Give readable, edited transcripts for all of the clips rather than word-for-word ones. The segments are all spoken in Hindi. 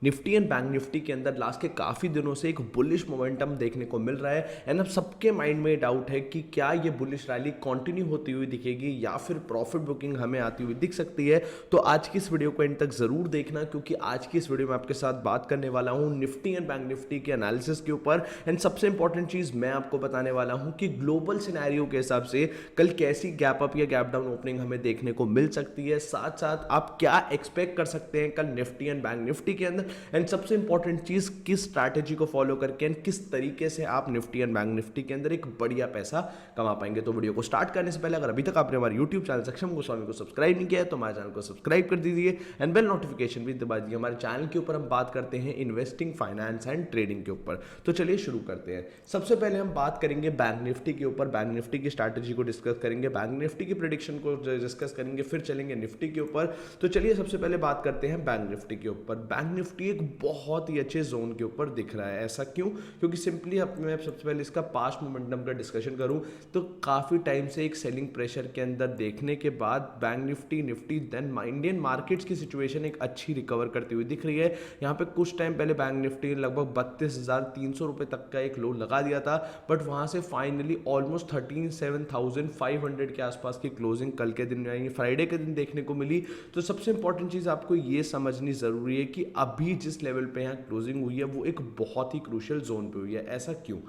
निफ्टी एंड बैंक निफ्टी के अंदर लास्ट के काफ़ी दिनों से एक बुलिश मोमेंटम देखने को मिल रहा है एंड अब सबके माइंड में डाउट है कि क्या ये बुलिश रैली कंटिन्यू होती हुई दिखेगी या फिर प्रॉफिट बुकिंग हमें आती हुई दिख सकती है। तो आज की इस वीडियो को एंड तक ज़रूर देखना, क्योंकि आज की इस वीडियो में आपके साथ बात करने वाला हूँ निफ्टी एंड बैंक निफ्टी के एनालिसिस के ऊपर। एंड सबसे इंपॉर्टेंट चीज़ मैं आपको बताने वाला हूँ कि ग्लोबल सिनेरियो के हिसाब से कल कैसी गैप अप या गैप डाउन ओपनिंग हमें देखने को मिल सकती है, साथ साथ आप क्या एक्सपेक्ट कर सकते हैं कल निफ्टी एंड बैंक निफ्टी के अंदर, एंड सबसे इंपॉर्टेंट चीज किस स्ट्रैटेजी को फॉलो करके एंड किस तरीके से आप निफ्टी एंड बैंक निफ्टी के अंदर एक बढ़िया पैसा कमा पाएंगे। तो वीडियो को स्टार्ट करने से पहले अगर अभी तक आपने हमारे यूट्यूब चैनल सक्षम गोस्वामी को सब्सक्राइब नहीं किया है तो हमारे चैनल को सब्सक्राइब कर दीजिए एंड बेल नोटिफिकेशन भी दबा दीजिए। हमारे चैनल के ऊपर हम बात करते हैं इन्वेस्टिंग, फाइनेंस एंड ट्रेडिंग के ऊपर। तो चलिए शुरू करते हैं। सबसे पहले हम बात करेंगे बैंक निफ्टी के ऊपर, बैंक निफ्टी की स्ट्रैटेजी को डिस्कस करेंगे, बैंक निफ्टी की प्रेडिक्शन को डिस्कस करेंगे, फिर चलेंगे निफ्टी के ऊपर। तो चलिए सबसे पहले बात करते हैं बैंक निफ्टी के ऊपर। बैंक निफ्टी एक बहुत ही अच्छे जोन के ऊपर दिख रहा है। ऐसा क्यों? क्योंकि सिंपली अब मैं सबसे पहले इसका पास्ट मोमेंटम का डिस्कशन करूं तो काफी टाइम से एक सेलिंग प्रेशर के अंदर देखने के बाद bank Nifty then Indian markets की सिचुएशन एक अच्छी रिकवर करती हुई दिख रही है। यहां पे कुछ टाइम पहले बैंक निफ्टी लगभग 32,300 रुपए तक का एक लो लगा दिया था, बट वहां से फाइनली ऑलमोस्ट 37,500 के आसपास की क्लोजिंग कल के दिन यानी फ्राइडे के दिन देखने को मिली। तो सबसे इंपॉर्टेंट चीज आपको ये समझनी जरूरी है कि अभी जिस लेवल पे यहाँ क्लोजिंग हुई है वो एक बहुत ही क्रूशियल जोन पे हुई है। ऐसा क्यों?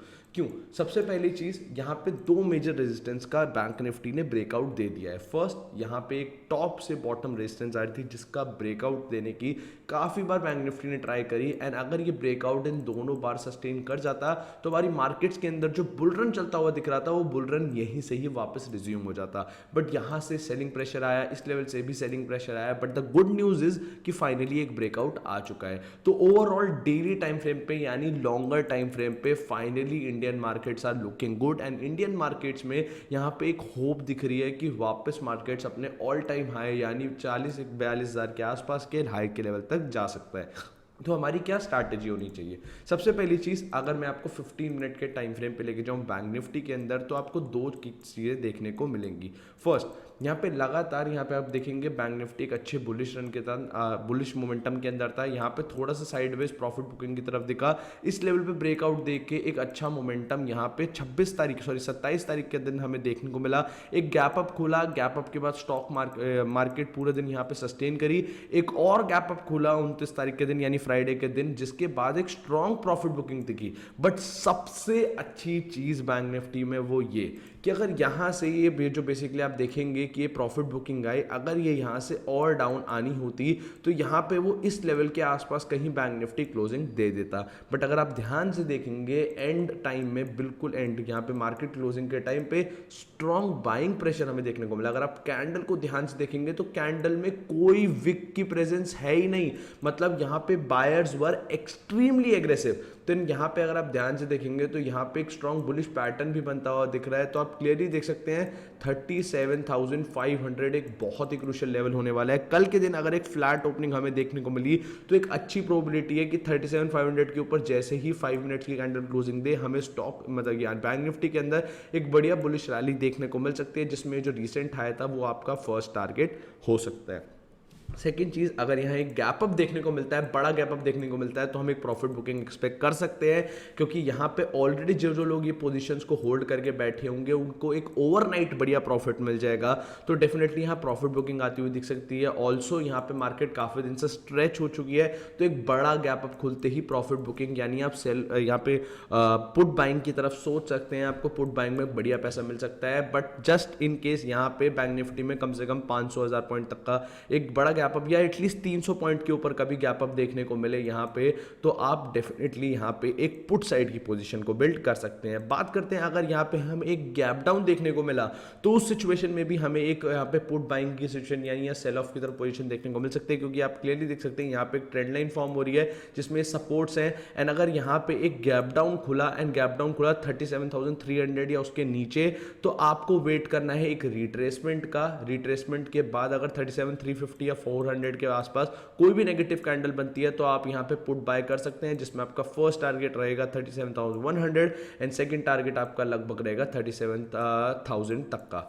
सबसे पहली चीज, यहाँ पे दो मेजर रेजिस्टेंस का बैंक निफ्टी ने ब्रेकआउट दे दिया है। फर्स्ट, यहाँ पे एक टॉप से बॉटम रेजिस्टेंस आ रही थी जिसका ब्रेकआउट देने की काफी बार बैंक निफ्टी ने ट्राई करी, एंड अगर ये ब्रेकआउट इन दोनों बार सस्टेन कर जाता तो हमारी मार्केट्स के अंदर जो बुल रन चलता हुआ दिख रहा था वो बुल रन यहीं से ही वापस रिज्यूम हो जाता। बट यहाँ से सेलिंग प्रेशर आया, इस लेवल से भी सेलिंग प्रेशर आया, but the good news is कि फाइनली एक ब्रेकआउट आ चुका है। तो ओवरऑल डेली टाइम फ्रेम पे यानी लॉन्गर टाइम फ्रेम पे finally Indian markets are looking good, and Indian markets में यहाँ पे एक होप दिख रही है कि वापस मार्केट्स अपने ऑल टाइम हाई यानी 40-42 हज़ार के आसपास के हाई के लेवल तक जा सकता है। तो हमारी क्या स्ट्रैटेजी होनी चाहिए? सबसे पहली चीज़, अगर मैं आपको 15 मिनट के टाइम फ्रेम पे लेके जाऊँ बैंक निफ्टी के अंदर तो आपको दो चीज़ें देखने को मिलेंगी। फर्स्ट, यहाँ पे लगातार यहाँ पे आप देखेंगे बैंक निफ्टी एक अच्छे बुलिश रन के साथ बुलिश मोमेंटम के अंदर था। यहाँ पे थोड़ा सा साइडवेज प्रॉफिट बुकिंग की तरफ दिखा, इस लेवल पे ब्रेकआउट देख के एक अच्छा मोमेंटम यहाँ पे 27 तारीख के दिन हमें देखने को मिला। एक गैप अप खुला, गैप अप के बाद स्टॉक मार्केट पूरे दिन यहाँ पे सस्टेन करी, एक और गैप अप खुला 29 तारीख के दिन यानी फ्राइडे के दिन, जिसके बाद एक स्ट्रॉन्ग प्रॉफिट बुकिंग दिखी। बट सबसे अच्छी चीज बैंक निफ्टी में वो ये कि अगर यहां से ये जो बेसिकली आप देखेंगे कि ये प्रॉफिट बुकिंग आई, अगर ये यहां से और डाउन आनी होती तो यहां पे वो इस लेवल के आसपास कहीं बैंक निफ्टी क्लोजिंग दे देता। बट अगर आप ध्यान से देखेंगे एंड टाइम में, बिल्कुल एंड यहां पे मार्केट क्लोजिंग के टाइम पे स्ट्रॉन्ग बाइंग प्रेशर हमें देखने को मिला। अगर आप कैंडल को ध्यान से देखेंगे तो कैंडल में कोई विक की प्रेजेंस है ही नहीं, मतलब यहां पे बायर्स वर एक्सट्रीमली एग्रेसिव। तो यहां पे अगर आप ध्यान से देखेंगे तो यहां पे एक स्ट्रॉन्ग बुलिश पैटर्न भी बनता हुआ दिख रहा है। तो आप क्लियरली देख सकते हैं 37,500 एक बहुत ही क्रूशियल लेवल होने वाला है। कल के दिन अगर एक फ्लैट ओपनिंग हमें देखने को मिली तो एक अच्छी प्रोबेबिलिटी है कि 37,500 के ऊपर जैसे ही 5 मिनट्स की कैंडल क्लोजिंग दे हमें स्टॉक मतलब यार बैंक निफ्टी के अंदर एक बढ़िया बुलिश रैली देखने को मिल सकती है, जिसमें जो रिसेंट हाई था वो आपका फर्स्ट टारगेट हो सकता है। सेकेंड चीज, अगर यहाँ एक गैप अप देखने को मिलता है, बड़ा गैप अप देखने को मिलता है, तो हम एक प्रॉफिट बुकिंग एक्सपेक्ट कर सकते हैं, क्योंकि यहाँ पे ऑलरेडी जो लोग ये पोजीशंस को होल्ड करके बैठे होंगे उनको एक ओवरनाइट बढ़िया प्रॉफिट मिल जाएगा। तो डेफिनेटली यहाँ प्रॉफिट बुकिंग आती हुई दिख सकती है। ऑल्सो यहाँ पे मार्केट काफी दिन से स्ट्रेच हो चुकी है, तो एक बड़ा गैप अप खुलते ही प्रॉफिट बुकिंग यानी आप सेल यहाँ पे पुट बाइंग की तरफ सोच सकते हैं। आपको पुट बाइंग में बढ़िया पैसा मिल सकता है, बट जस्ट इन केस यहाँ पे बैंक निफ्टी में कम से कम 500,000 पॉइंट तक का एक बड़ा गैप अप या एटलीस्ट 300 पॉइंट के ऊपर का भी गैप अप देखने को मिले यहाँ पे, तो आप डेफिनेटली यहाँ पे एक पुट साइड की पोजीशन को बिल्ड कर सकते हैं। बात करते हैं अगर यहाँ पे हम एक गैप डाउन देखने को मिला तो उस सिचुएशन में भी हमें एक यहाँ पे पुट बाइंग की सिचुएशन यानी सेल ऑफ की तरफ पोजीशन देखने को मिल सकते हैं, क्योंकि आप क्लियरली देख सकते हैं यहाँ पे एक ट्रेंड लाइन फॉर्म हो रही है जिसमें सपोर्ट्स हैं। एंड अगर यहाँ पे एक गैप डाउन खुला 37,300 या उसके नीचे, तो आपको वेट करना है एक रिट्रेसमेंट का। रिट्रेसमेंट के बाद अगर 37,350 या 400 के आसपास कोई भी नेगेटिव कैंडल बनती है तो आप यहां पे पुट बाय कर सकते हैं, जिसमें आपका फर्स्ट टारगेट रहेगा 37,100 एंड सेकंड टारगेट आपका लगभग रहेगा 37,000 तक का।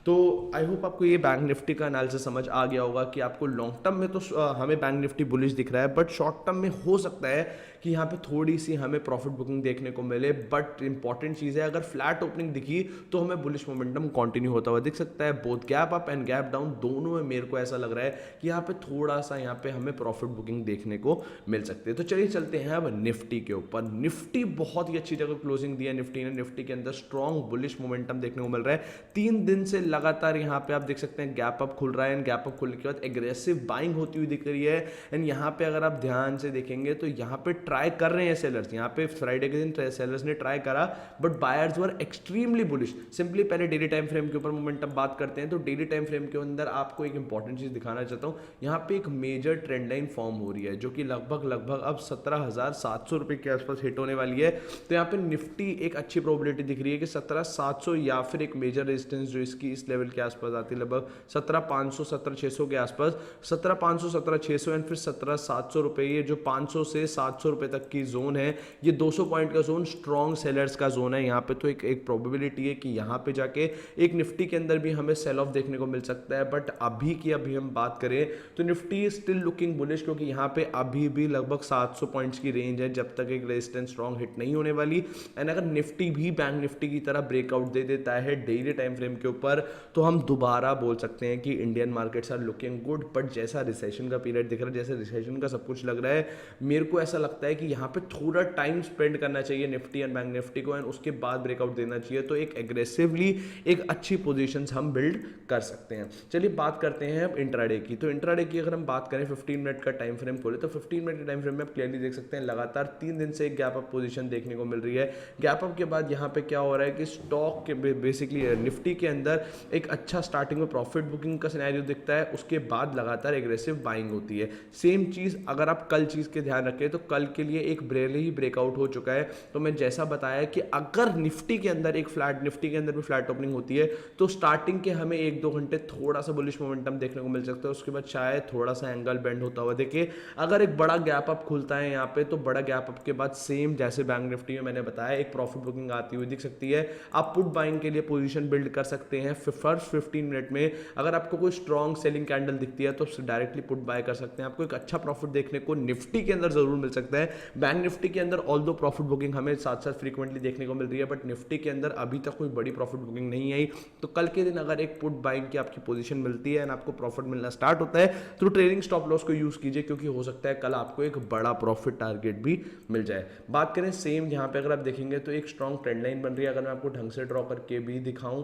तो आई होप आपको ये बैंक निफ्टी का एनालिसिस समझ आ गया होगा कि आपको लॉन्ग टर्म में तो हमें बैंक निफ्टी बुलिश दिख रहा है, बट शॉर्ट टर्म में हो सकता है कि यहाँ पे थोड़ी सी हमें प्रॉफिट बुकिंग देखने को मिले। बट इंपॉर्टेंट चीज़ है, अगर फ्लैट ओपनिंग दिखी तो हमें बुलिश मोमेंटम कंटिन्यू होता हुआ दिख सकता है। Both gap up and gap down दोनों में मेरे को ऐसा लग रहा है कि यहाँ पे थोड़ा सा यहाँ पे हमें प्रॉफिट बुकिंग देखने को मिल सकती है। तो चलिए चलते हैं अब निफ्टी के ऊपर। निफ्टी बहुत ही अच्छी जगह क्लोजिंग दी है निफ्टी ने। निफ्टी के अंदर स्ट्रॉन्ग बुलिश मोमेंटम देखने को मिल रहा है। 3 दिन से लगातार यहाँ पे आप देख सकते हैं गैप अप खुल रहा है, एंड गैप अप खुलने के बाद एग्रेसिव बाइंग होती हुई दिख रही है। एंड यहाँ पे अगर आप ध्यान से देखेंगे तो यहाँ पे ट्राई कर रहे हैं सेलर्स। यहाँ पे फ्राइडे के दिन सेलर्स ने ट्राई करा, but buyers were extremely bullish. Simply पहले डेली टाइम फ्रेम के ऊपर मोमेंटम बात करते हैं, तो डेली टाइम फ्रेम के अंदर आपको एक इंपॉर्टेंट चीज दिखाना चाहता हूँ। यहाँ पे एक मेजर ट्रेंड लाइन फॉर्म हो रही है जो कि लगभग अब 17,700 रुपए के आसपास हिट होने वाली है। तो यहाँ पे निफ्टी एक अच्छी प्रोबेबिलिटी दिख रही है कि 17,700 या फिर एक मेजर रेजिस्टेंस जो इसकी इस लेवल के आसपास आती है, लगभग 17,500 17,600 के आसपास, 17,500 17,600 एंड फिर 17,700 रुपए, ये जो 500 से 700 रुपए तक की जोन है, ये 200 पॉइंट का जोन स्ट्रॉन्ग सेलर्स का जोन है यहाँ पे। तो एक प्रोबेबिलिटी है कि यहाँ पे जाके एक निफ्टी के अंदर भी हमें सेल ऑफ देखने को मिल सकता है। बट अभी हम बात करें तो निफ्टी स्टिल लुकिंग बुलिश, क्योंकि यहाँ पे अभी भी लगभग 700 पॉइंट्स की रेंज है जब तक एक रेजिस्टेंस स्ट्रॉन्ग हिट नहीं होने वाली। एंड अगर निफ्टी भी बैंक निफ्टी की तरह ब्रेकआउट दे देता है डेली टाइम फ्रेम के ऊपर, तो हम दोबारा बोल सकते हैं कि Indian markets are looking good. But जैसा रिसेशन का पीरियड दिख रहा है, जैसे रिसेशन का सब कुछ लग रहा है, मेरे को ऐसा लगता है कि यहाँ पे थोड़ा टाइम स्पेंड करना चाहिए निफ्टी एंड बैंक निफ्टी को, एंड उसके बाद ब्रेकआउट देना चाहिए। तो एक एग्रेसिवली एक अच्छी पोजीशन हम बिल्ड कर सकते हैं। चलिए बात करते हैं अब इंट्राडे की। तो इंट्राडे की अगर हम बात करें 15 मिनट का टाइम फ्रेम खोले, तो 15 मिनट के टाइम फ्रेम में आप क्लियरली देख सकते हैं लगातार 3 दिन से एक गैप अप पोजीशन देखने को मिल रही है। गैप अप के बाद यहाँ पे क्या हो रहा है कि स्टॉक के बेसिकली निफ्टी के अंदर एक अच्छा स्टार्टिंग में प्रॉफिट बुकिंग का सिनेरियो दिखता है, उसके बाद लगातार एग्रेसिव बाइंग होती है। सेम चीज अगर आप कल चीज के ध्यान रखें तो कल के लिए एक ब्रेले ही ब्रेकआउट हो चुका है। तो मैं जैसा बताया कि अगर निफ्टी के अंदर निफ्टी के अंदर भी फ्लैट ओपनिंग होती है, तो स्टार्टिंग के हमें 1-2 घंटे थोड़ा सा बुलिश मोमेंटम देखने को मिल सकता है। उसके बाद शायद थोड़ा सा एंगल बेंड होता हुआ देखिए। अगर एक बड़ा गैप अप खुलता है यहाँ पे, तो बड़ा गैप अप के बाद सेम जैसे बैंक निफ्टी में मैंने बताया एक प्रॉफिट बुकिंग आती हुई दिख सकती है। आप पुट बाइंग के लिए पोजीशन बिल्ड कर सकते हैं। फर्स्ट 15 मिनट में अगर आपको कोई स्ट्रॉन्ग सेलिंग कैंडल दिखती है तो डायरेक्टली पुट बाय कर सकते हैं। आपको एक अच्छा प्रॉफिट देखने को निफ्टी के अंदर जरूर मिल सकता है। बैंक निफ्टी के अंदर ऑल दो प्रॉफिट बुकिंग हमें साथ साथ फ्रीक्वेंटली देखने को मिल रही है, बट निफ्टी के अंदर अभी तक कोई बड़ी प्रॉफिट बुकिंग नहीं आई। तो कल के दिन अगर एक पुट बाइंग की आपकी पोजीशन मिलती है एंड आपको प्रॉफिट मिलना स्टार्ट होता है, तो ट्रेलिंग स्टॉप लॉस को यूज कीजिए, क्योंकि हो सकता है कल आपको एक बड़ा प्रॉफिट टारगेट भी मिल जाए। बात करें सेम यहाँ पे अगर आप देखेंगे तो एक स्ट्रॉन्ग ट्रेंड लाइन बन रही है। अगर मैं आपको ढंग से ड्रॉ करके भी दिखाऊं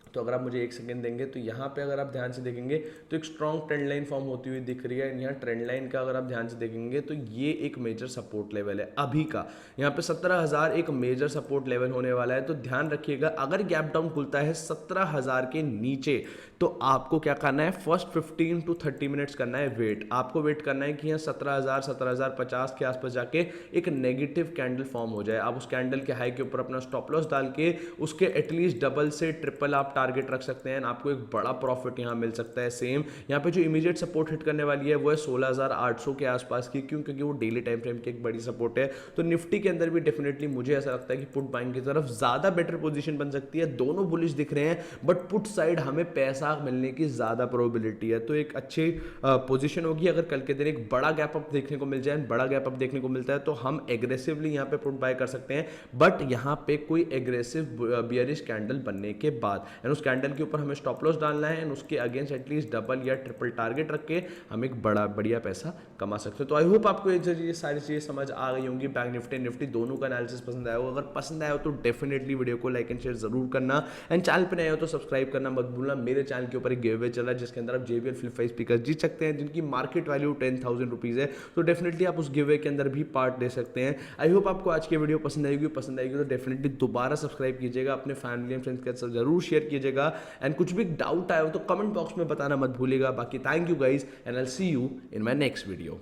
तो अगर आप मुझे 1 सेकंड देंगे तो यहाँ पे अगर आप ध्यान से देखेंगे तो एक स्ट्रॉन्ग ट्रेंड लाइन फॉर्म होती हुई दिख रही है। यहाँ ट्रेंड लाइन का अगर आप ध्यान से देखेंगे तो ये एक मेजर सपोर्ट लेवल है अभी का। यहाँ पे 17,000 एक मेजर सपोर्ट लेवल होने वाला है। तो ध्यान रखिएगा, अगर गैप डाउन खुलता है 17,000 के नीचे, तो आपको क्या करना है, फर्स्ट 15 to 30 मिनट्स करना है वेट। आपको वेट करना है कि यहाँ 17,000 17,050 के आसपास जाके एक नेगेटिव कैंडल फॉर्म हो जाए। आप उस कैंडल के हाई के ऊपर अपना स्टॉप लॉस डाल के उसके एटलीस्ट डबल से ट्रिपल आप टारगेट रख सकते हैं। आपको एक बड़ा प्रॉफिट यहां मिल सकता है। सेम यहां पे जो इमीडिएट सपोर्ट हिट करने वाली है वो है 16,800 के आसपास की। क्यों? क्योंकि वो डेली टाइम फ्रेम की एक बड़ी सपोर्ट है। तो निफ्टी के अंदर भी डेफिनेटली मुझे ऐसा लगता है कि पुट बाइंग की तरफ ज्यादा बेटर पोजीशन बन सकती है। दोनों बुलिश दिख रहे हैं, बट पुट साइड हमें पैसा मिलने की ज्यादा प्रोबेबिलिटी है। तो एक अच्छी पोजीशन होगी अगर कल के दिन एक बड़ा गैप अप देखने को मिल जाए। बड़ा गैप अप देखने को मिलता है तो हम एग्रेसिवली यहां पे पुट बाय कर सकते हैं, बट यहां पे कोई एग्रेसिव बियरिश कैंडल बनने के बाद एंड उस कैंडल के ऊपर हमें स्टॉप लॉस डालना है एंड उसके अगेंस्ट एटलीस्ट डबल या ट्रिपल टारगेट रख के हम एक बढ़िया पैसा कमा सकते हैं। तो आई होप आपको ये सारी चीजें समझ आ गई होंगी। बैंक निफ्टी दोनों का एनालिसिस पसंद आया हो, अगर पसंद आया हो तो डेफिनेटली वीडियो को लाइक एंड शेयर जरूर करना एंड चैनल पे नए हो तो सब्सक्राइब करना मत भूलना। मेरे चैनल के ऊपर एक गिव अवे चल रहा है जिसके अंदर आप JBL Flip 5 स्पीकर जीत सकते हैं जिनकी मार्केट वैल्यू 10,000 रुपीज है। तो डेफिनेटली आप उस गिव अवे के अंदर भी पार्ट ले सकते हैं। आई होप आपको आज की वीडियो पसंद आएगी तो डेफिनेटली दोबारा सब्सक्राइब कीजिएगा, अपने फैमिली एंड फ्रेंड्स के साथ जरूर शेयर कीजिएगा एंड कुछ भी डाउट आया हो तो कमेंट बॉक्स में बताना मत भूलिएगा। बाकी thank you guys and I will see you in my next video.